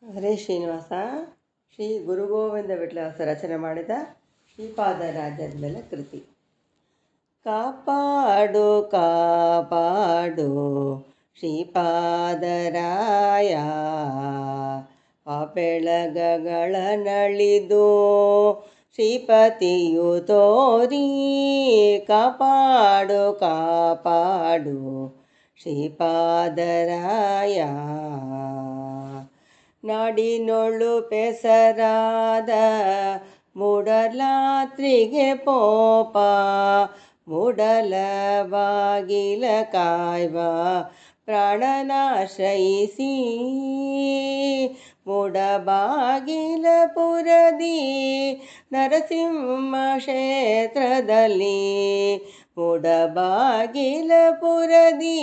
ಹರೇ ಶ್ರೀನಿವಾಸ. ಶ್ರೀ ಗುರುಗೋವಿಂದ ವಿಠಲದಾಸ ರಚನೆ ಮಾಡಿದ ಶ್ರೀಪಾದರಾಜರ ಮೇಲೆ ಕೃತಿ. ಕಾಪಾಡು ಕಾಪಾಡು ಶ್ರೀಪಾದರಾಯ, ಬೆಳಗಗಳ ನಳಿದು ಶ್ರೀಪತಿಯು ತೋರಿ. ಕಾಪಾಡು ಕಾಪಾಡು ಶ್ರೀಪಾದರಾಯ, ನಾಡಿನೊಳು ಪೆಸರಾದ ಮೂಡಲಾತ್ರಿಗೆ ಪೋಪ. ಮೂಡಲ ಬಾಗಿಲ ಕಾಯ್ವ ಪ್ರಾಣನಾಶ್ರಯಿಸಿ. ಮೂಡಬಾಗಿಲ ಪುರದಿ ನರಸಿಂಹ ಕ್ಷೇತ್ರದಲ್ಲಿ. ಮೂಡಬಾಗಿಲ ಪುರದಿ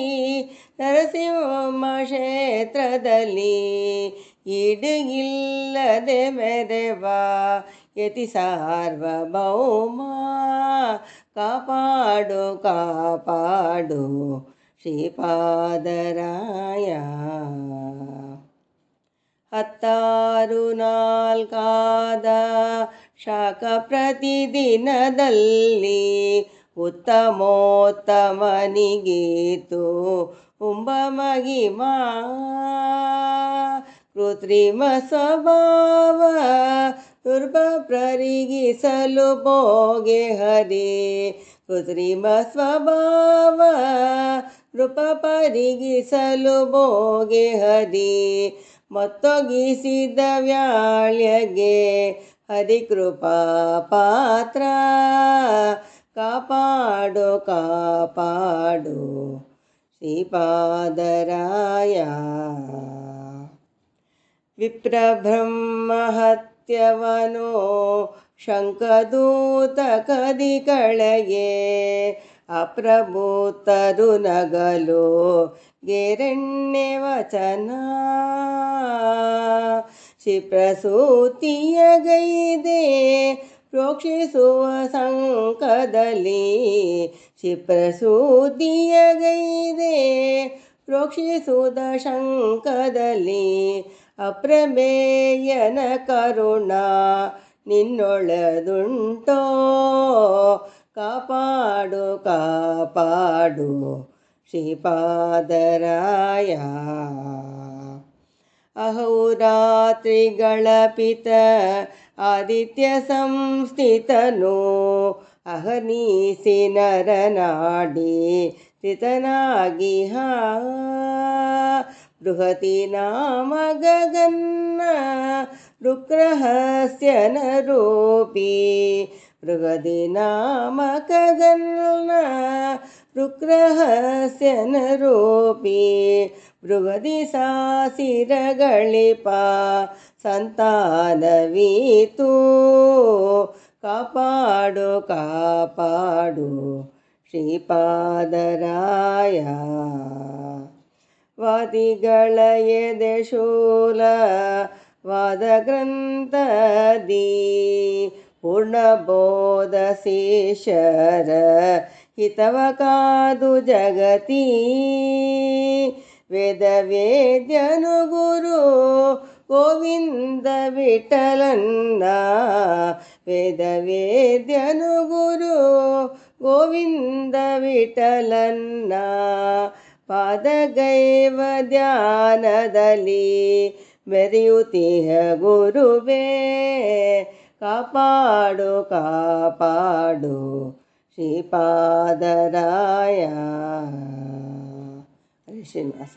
ನರಸಿಂಹ ಕ್ಷೇತ್ರದಲ್ಲಿ. ಈಡಿಗಿಲ್ಲದೆ ಮೆರೆವ ಯತಿ ಸಾರ್ವಭೌಮ. ಕಾಪಾಡು ಕಾಪಾಡು ಶ್ರೀಪಾದರಾಯ. 16:4 ಶಾಖ ಪ್ರತಿದಿನದಲ್ಲಿ. ಉತ್ತಮೋತ್ತಮನಿಗೀತು ಉಂಬ ಮಹಿಮಾ. ಕೃತ್ರಿಮ ಸ್ವಭಾವ ದುರ್ಭಪ್ರರಿಗಿಸಲು ಭೋಗೆ ಹರಿ. ಕೃತ್ರಿಮ ಸ್ವಭಾವ ನೃಪಪರಿಗಿಸಲು ಭೋಗೆ ಹರಿ. ಮತ್ತೊಗಿಸಿದ ವ್ಯಾಳ್ಯಗೆ ಹರಿಕೃಪಾ ಪಾತ್ರ. ಕಾಪಾಡು ಕಾಪಾಡು ಶ್ರೀಪಾದರಾಯ. ವಿಪ್ರಬ್ರಹ್ಮ ಹತ್ಯವನೋ ಶಂಖದೂತ ಕದಿ ಕಳೆಗೆ. ಅಪ್ರಭೂತರು ನಗಲು ಗೆರೆಣ್ಣೆ ವಚನ. ಕ್ಷಿಪ್ರಸೂತಿಯ ಗೈದೆ ಪ್ರೋಕ್ಷಿಸುವ ಸಂಕದಲ್ಲಿ. ಕ್ಷಿಪ್ರಸೂತಿಯ ಗೈದೆ ಪ್ರೋಕ್ಷಿಸುವುದ ಶಂಕದಲ್ಲಿ. ಅಪ್ರಮೇಯನ ಕರುಣ ನಿನ್ನೊಳದುಂಟೋ. ಕಾಪಾಡು ಕಾಪಾಡು ಶ್ರೀಪಾದರಾಯ. ಅಹೋರಾತ್ರಿಗಳ ಪಿತ ಆದಿತ್ಯ ಸಂಸ್ಥಿತನು. ಅಹರ್ನಿಸಿ ನರನಾಡಿ ಸ್ಥಿತನಾಗಿಹ. ಬೃಹತಿ ನಾಮ ಗಗನ್ನ ರುಕ್ರಹಸ್ಯನ ರೂಪಿ. ಬೃಹತಿ ನಾಮ ಗಗನ್ನ ರುಕ್ರಹಸ್ಯನ ರೂಪಿ. ಬೃಹದಿ ಸಾಸಿರಗಳಿಪ ಸಂತಾನವೀತು. ಕಾಪಾಡು ಕಾಪಾಡು ಶ್ರೀಪಾದರಾಯ. ವಾದಿಗಳ ಎದೆ ಶೂಲ ವಾದಗ್ರಂಥದಿ. ಪೂರ್ಣಬೋಧ ಶೇಷರ ಹಿತವ ಕಾದು ಜಗತಿ. ವೇದ ವೇದ್ಯನು ಗುರು ಗೋವಿಂದ ವಿಠಲನ್ನ. ವೇದ ವೇದ್ಯನು ಗುರು ಗೋವಿಂದ ವಿಠಲನ್ನ. ಪಾದಗೈವ ಧ್ಯಾನದಲ್ಲಿ ಮೆರೆಯುತ್ತಿಹ ಗುರುವೇ. ಕಾಪಾಡು ಕಾಪಾಡು ಶ್ರೀಪಾದರಾಯ. ಹರೇ ಶ್ರೀನಿವಾಸ.